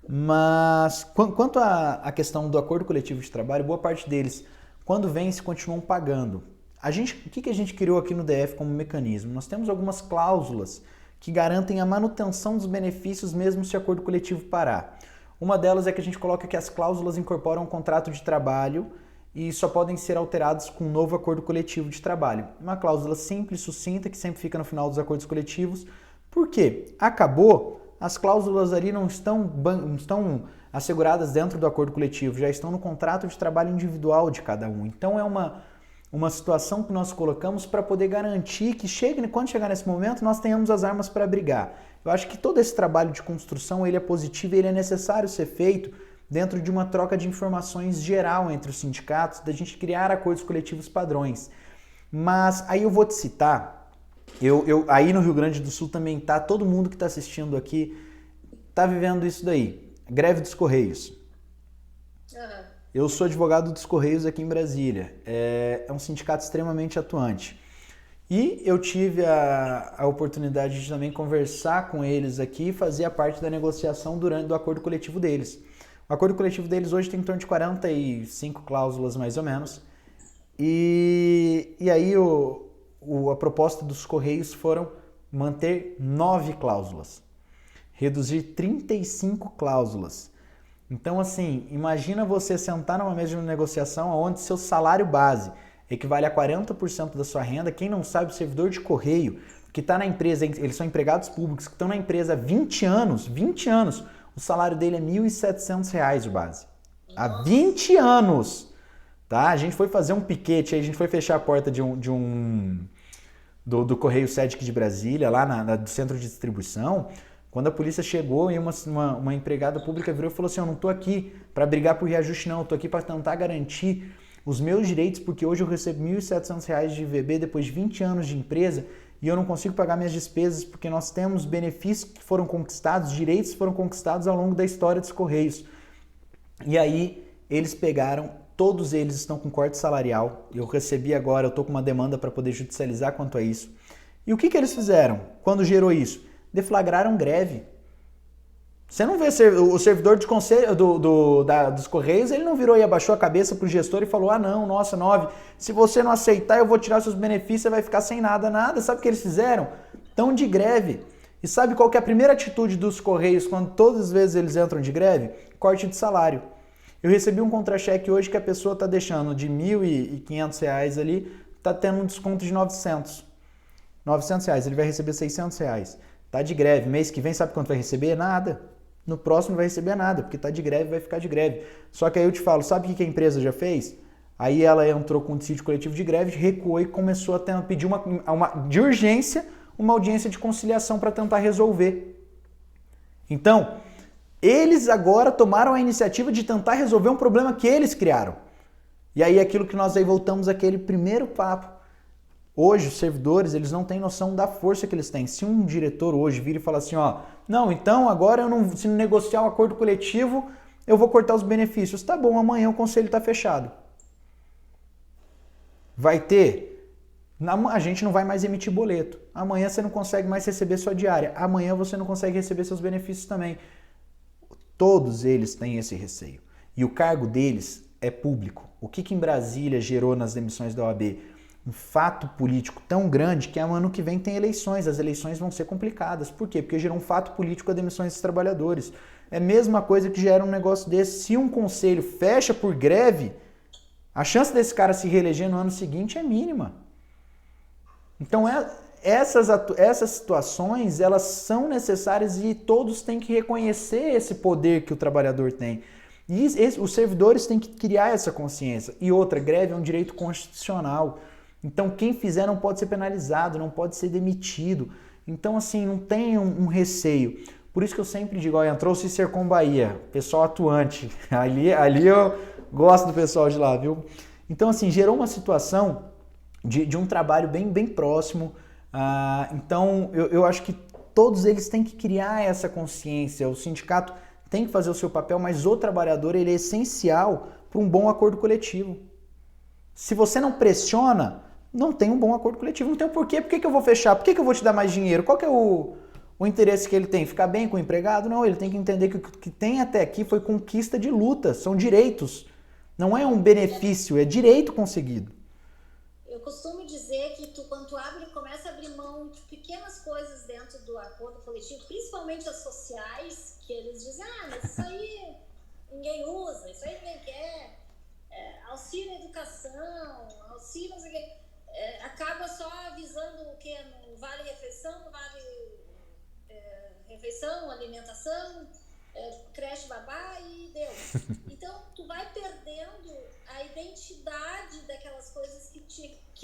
Mas, quanto à questão do acordo coletivo de trabalho, boa parte deles, quando vence, continuam pagando. O que a gente criou aqui no DF como mecanismo? Nós temos algumas cláusulas que garantem a manutenção dos benefícios mesmo se o acordo coletivo parar. Uma delas é que a gente coloca que as cláusulas incorporam um contrato de trabalho e só podem ser alterados com um novo acordo coletivo de trabalho. Uma cláusula simples, sucinta, que sempre fica no final dos acordos coletivos. Por quê? Acabou, as cláusulas ali não estão asseguradas dentro do acordo coletivo, já estão no contrato de trabalho individual de cada um. Então é uma situação que nós colocamos para poder garantir que quando chegar nesse momento, nós tenhamos as armas para brigar. Eu acho que todo esse trabalho de construção ele é positivo e ele é necessário ser feito dentro de uma troca de informações geral entre os sindicatos, da gente criar acordos coletivos padrões. Mas aí eu vou te citar, aí no Rio Grande do Sul também tá, todo mundo que está assistindo aqui tá vivendo isso daí, greve dos Correios. Eu sou advogado dos Correios aqui em Brasília, é um sindicato extremamente atuante. E eu tive a oportunidade de também conversar com eles aqui e fazer a parte da negociação do acordo coletivo deles. O acordo coletivo deles hoje tem em torno de 45 cláusulas, mais ou menos. E aí a proposta dos Correios foram manter 9 cláusulas, reduzir 35 cláusulas. Então, assim, imagina você sentar numa mesa de negociação onde seu salário base equivale a 40% da sua renda. Quem não sabe, o servidor de correio que está na empresa, eles são empregados públicos que estão na empresa há 20 anos, o salário dele é R$ 1.700 o base. Há 20 anos! Tá? A gente foi fazer um piquete, a gente foi fechar a porta do Correio Sedic de Brasília, lá do centro de distribuição. Quando a polícia chegou e uma empregada pública virou e falou assim, eu não estou aqui para brigar por reajuste não, eu estou aqui para tentar garantir os meus direitos, porque hoje eu recebo R$ 1.700 de VB depois de 20 anos de empresa e eu não consigo pagar minhas despesas porque nós temos benefícios que foram conquistados, direitos que foram conquistados ao longo da história dos Correios. E aí eles pegaram, todos eles estão com corte salarial, eu recebi agora, eu estou com uma demanda para poder judicializar quanto a isso. E o que eles fizeram quando gerou isso? Deflagraram greve. Você não vê o servidor de conselho dos Correios, ele não virou e abaixou a cabeça pro gestor e falou, não, nossa, 9, se você não aceitar eu vou tirar seus benefícios, você vai ficar sem nada. Sabe o que eles fizeram? Estão de greve. E sabe qual que é a primeira atitude dos Correios quando todas as vezes eles entram de greve? Corte de salário. Eu recebi um contra-cheque hoje que a pessoa está deixando de R$ 1.500 ali, está tendo um desconto de R$ 900 reais, ele vai receber R$ 600 reais. Tá de greve, mês que vem sabe quanto vai receber? Nada. No próximo não vai receber nada, porque tá de greve, vai ficar de greve. Só que aí eu te falo, sabe o que a empresa já fez? Aí ela entrou com um dissídio coletivo de greve, recuou e começou a pedir de urgência uma audiência de conciliação para tentar resolver. Então, eles agora tomaram a iniciativa de tentar resolver um problema que eles criaram. E aí aquilo que nós aí voltamos àquele primeiro papo. Hoje, os servidores, eles não têm noção da força que eles têm. Se um diretor hoje vira e fala assim, não, então agora se não negociar um acordo coletivo, eu vou cortar os benefícios. Tá bom, amanhã o conselho está fechado. Vai ter? A gente não vai mais emitir boleto. Amanhã você não consegue mais receber sua diária. Amanhã você não consegue receber seus benefícios também. Todos eles têm esse receio. E o cargo deles é público. O que em Brasília gerou nas demissões da OAB? fato político tão grande que ano que vem tem eleições, as eleições vão ser complicadas. Por quê? Porque gerou um fato político a demissão desses trabalhadores. É a mesma coisa que gera um negócio desse. Se um conselho fecha por greve, a chance desse cara se reeleger no ano seguinte é mínima. Então essas situações, elas são necessárias e todos têm que reconhecer esse poder que o trabalhador tem. E os servidores têm que criar essa consciência. E outra, greve é um direito constitucional. Então quem fizer não pode ser penalizado, não pode ser demitido. Então assim, não tem um receio. Por isso que eu sempre digo, olha, entrou o Cicercom Bahia, pessoal atuante. Ali eu gosto do pessoal de lá, viu? Então assim, gerou uma situação de um trabalho bem próximo. Então eu acho que todos eles têm que criar essa consciência. O sindicato tem que fazer o seu papel, mas o trabalhador ele é essencial para um bom acordo coletivo. Se você não pressiona, não tem um bom acordo coletivo. Não tem o porquê. Por que eu vou fechar? Por que eu vou te dar mais dinheiro? Qual que é o interesse que ele tem? Ficar bem com o empregado? Não, ele tem que entender que o que tem até aqui foi conquista de luta, são direitos. Não é um benefício, é direito conseguido. Eu costumo dizer que quando tu começa a abrir mão de pequenas coisas dentro do acordo coletivo, principalmente as sociais, que eles dizem, mas isso aí ninguém usa, isso aí ninguém quer, auxílio educação, auxílio não sei o quê, acaba só avisando o que no vale refeição, no vale refeição, alimentação, creche babá e deu. Então tu vai perdendo a identidade daquelas coisas que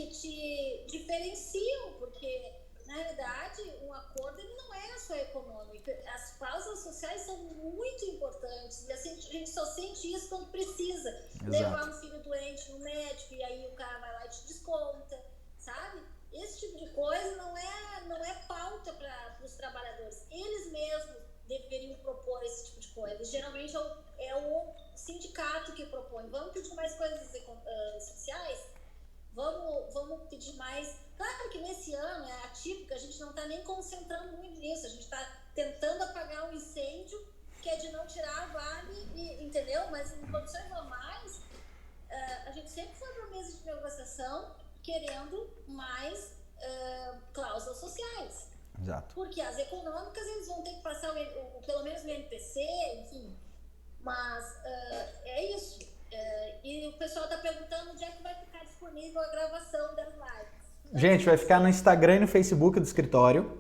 te diferenciam, porque na realidade um acordo ele não é só econômico. As causas sociais são muito importantes e a gente só sente isso quando precisa. Exato. Levar um filho doente no médico e aí o cara vai lá e te desconta, sabe? Esse tipo de coisa não é pauta para os trabalhadores. Eles mesmos deveriam propor esse tipo de coisa. Geralmente é o sindicato que propõe. Vamos pedir mais coisas sociais? Vamos pedir mais. Claro que nesse ano é atípico, a gente não está nem concentrando muito nisso. A gente está tentando apagar um incêndio que é de não tirar a vale, entendeu? Mas em condições normais, a gente sempre foi para a mesa de negociação querendo mais cláusulas sociais. Exato. Porque as econômicas eles vão ter que passar pelo menos o INPC, enfim. Mas é isso. E o pessoal está perguntando onde é que vai ficar disponível a gravação das lives. Gente, vai ficar no Instagram e no Facebook do escritório.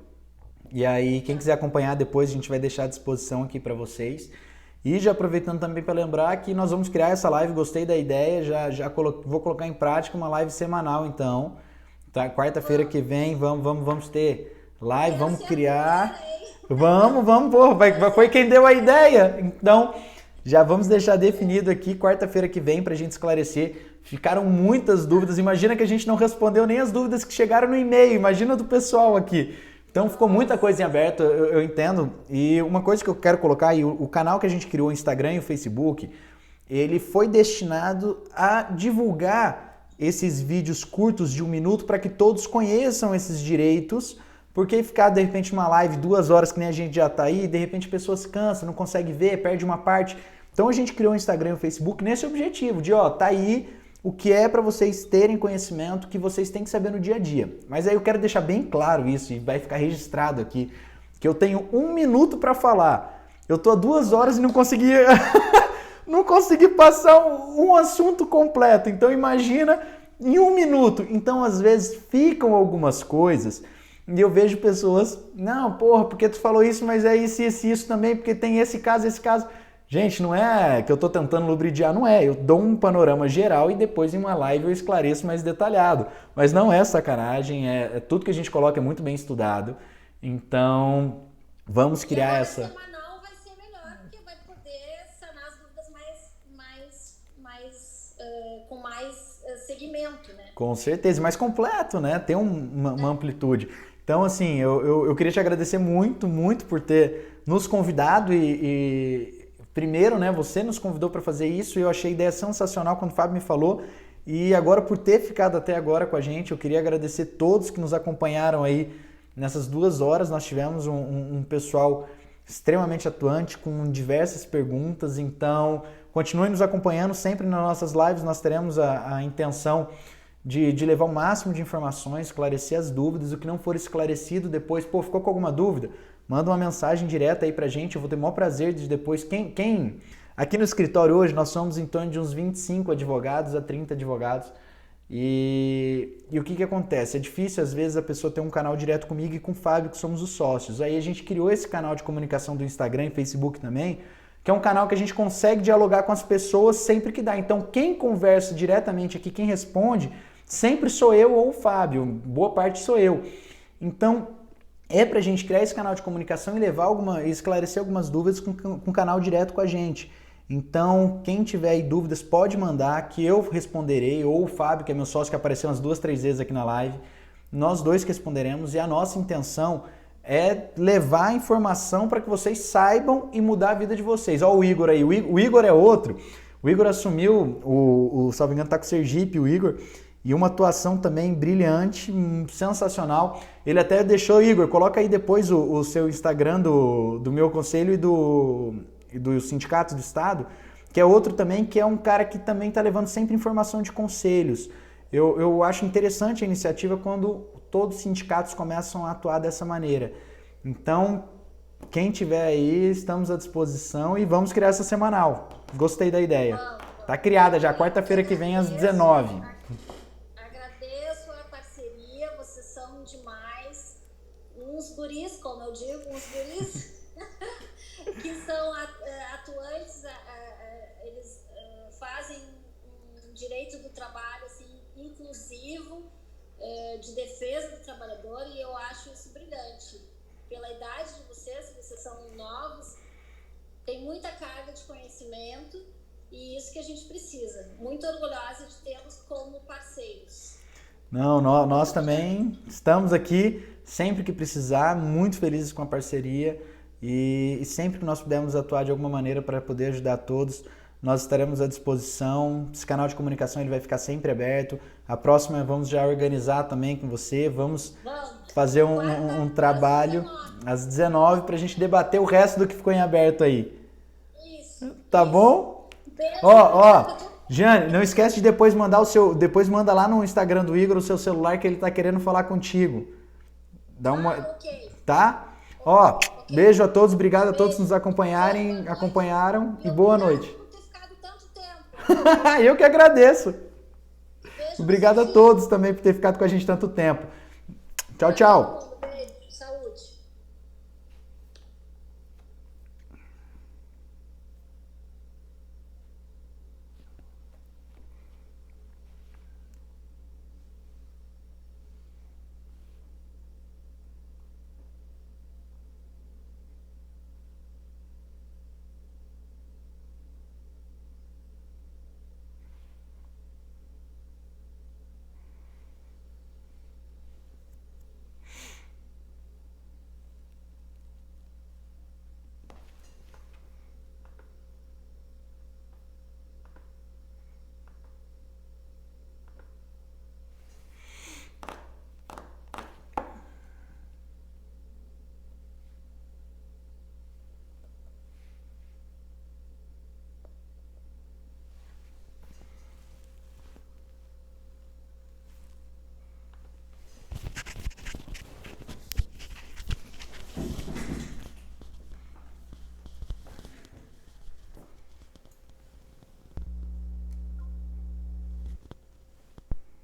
E aí, quem quiser acompanhar depois, a gente vai deixar à disposição aqui para vocês. E já aproveitando também para lembrar que nós vamos criar essa live, gostei da ideia, vou colocar em prática uma live semanal, então. Tá? Quarta-feira que vem, vamos ter live, vamos criar. Vamos, foi quem deu a ideia. Então, já vamos deixar definido aqui, quarta-feira que vem, para a gente esclarecer. Ficaram muitas dúvidas, imagina que a gente não respondeu nem as dúvidas que chegaram no e-mail, imagina do pessoal aqui. Então ficou muita coisa em aberto, eu entendo. E uma coisa que eu quero colocar aí, o canal que a gente criou, o Instagram e o Facebook, ele foi destinado a divulgar esses vídeos curtos de 1 minuto para que todos conheçam esses direitos, porque ficar de repente uma live 2 horas que nem a gente já tá aí, de repente a pessoa se cansa, não consegue ver, perde uma parte. Então a gente criou o Instagram e o Facebook nesse objetivo de, tá aí o que é para vocês terem conhecimento que vocês têm que saber no dia a dia. Mas aí eu quero deixar bem claro isso e vai ficar registrado aqui, que eu tenho 1 minuto para falar. Eu tô há 2 horas e não consegui passar um assunto completo. Então imagina em 1 minuto. Então às vezes ficam algumas coisas e eu vejo pessoas, não, porque tu falou isso, mas é isso também, porque tem esse caso. Gente, não é que eu tô tentando lubridiar, não é. Eu dou um panorama geral e depois em uma live eu esclareço mais detalhado. Mas não é sacanagem, tudo que a gente coloca é muito bem estudado. Então, vamos criar essa... semanal vai ser melhor, porque vai poder sanar as dúvidas com mais segmento, né? Com certeza, mais completo, né? Tem uma amplitude. Então, assim, eu queria te agradecer muito, muito por ter nos convidado e primeiro, né, você nos convidou para fazer isso e eu achei a ideia sensacional quando o Fábio me falou. E agora, por ter ficado até agora com a gente, eu queria agradecer todos que nos acompanharam aí nessas 2 horas. Nós tivemos um pessoal extremamente atuante com diversas perguntas. Então, continue nos acompanhando sempre nas nossas lives. Nós teremos a intenção de levar o máximo de informações, esclarecer as dúvidas, o que não for esclarecido depois, pô, ficou com alguma dúvida? Manda uma mensagem direta aí pra gente, eu vou ter o maior prazer de depois, aqui no escritório hoje nós somos em torno de uns 25 advogados a 30 advogados, e o que acontece? É difícil às vezes a pessoa ter um canal direto comigo e com o Fábio, que somos os sócios. Aí a gente criou esse canal de comunicação do Instagram e Facebook também, que é um canal que a gente consegue dialogar com as pessoas sempre que dá. Então quem conversa diretamente aqui, quem responde, sempre sou eu ou o Fábio, boa parte sou eu. Então é pra gente criar esse canal de comunicação e esclarecer algumas dúvidas com canal direto com a gente. Então, quem tiver aí dúvidas pode mandar, que eu responderei, ou o Fábio, que é meu sócio, que apareceu umas 2, 3 vezes aqui na live, nós dois que responderemos, e a nossa intenção é levar a informação para que vocês saibam e mudar a vida de vocês. Ó o Igor aí, o Igor é outro, o Igor assumiu, o salvo engano tá com o Sergipe, o Igor, e uma atuação também brilhante, sensacional. Ele até deixou, Igor, coloca aí depois o seu Instagram do meu conselho e do Sindicato do Estado, que é outro também, que é um cara que também está levando sempre informação de conselhos. Eu acho interessante a iniciativa quando todos os sindicatos começam a atuar dessa maneira. Então, quem tiver aí, estamos à disposição e vamos criar essa semanal. Gostei da ideia. Tá criada já, quarta-feira que vem às 19. Agradeço a parceria, vocês são demais. Uns guris, como eu digo, uns guris que são atuantes, eles fazem um direito do trabalho assim, inclusivo, de defesa do trabalhador, e eu acho isso brilhante. Pela idade de vocês são novos, tem muita carga de conhecimento, e isso que a gente precisa. Muito orgulhosa de tê-los como parceiros. Não, nós também estamos aqui sempre que precisar, muito felizes com a parceria, e sempre que nós pudermos atuar de alguma maneira para poder ajudar todos, nós estaremos à disposição. Esse canal de comunicação ele vai ficar sempre aberto. A próxima vamos já organizar também com você, vamos fazer um trabalho às 19 para a gente debater o resto do que ficou em aberto aí. Isso. Tá bom? Ó, Jane, não esquece de depois depois manda lá no Instagram do Igor o seu celular que ele tá querendo falar contigo. Dá uma, Ok. tá? Ó, beijo a todos, obrigado a todos que nos acompanharam e boa noite. Por ter ficado tanto tempo. Eu que agradeço. Beijo. Obrigado a todos também por ter ficado com a gente tanto tempo. Tchau, tchau.